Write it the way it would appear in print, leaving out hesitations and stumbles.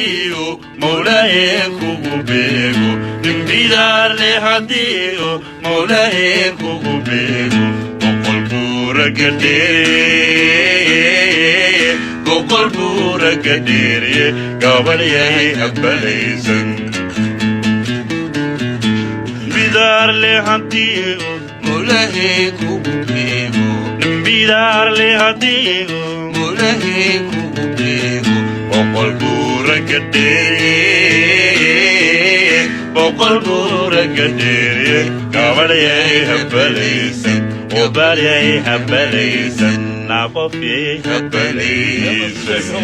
hadiyo Mawlaye kugu beego Nimbidaar le hadiyo Mawlaye kugu beego Boqol buura gadheere Boqol buura gadheere Gabalyahay habbalaysan Nimbidaar le hadiyo Mawlaye kugu beego Nimbidaar le hadiyo Mawlaye kugu beego Boqol buura gadheere Boqol buura gadheere Gabalyahay habbalaysan Gabalyahay habbalaysan Naqofyay habbalaysan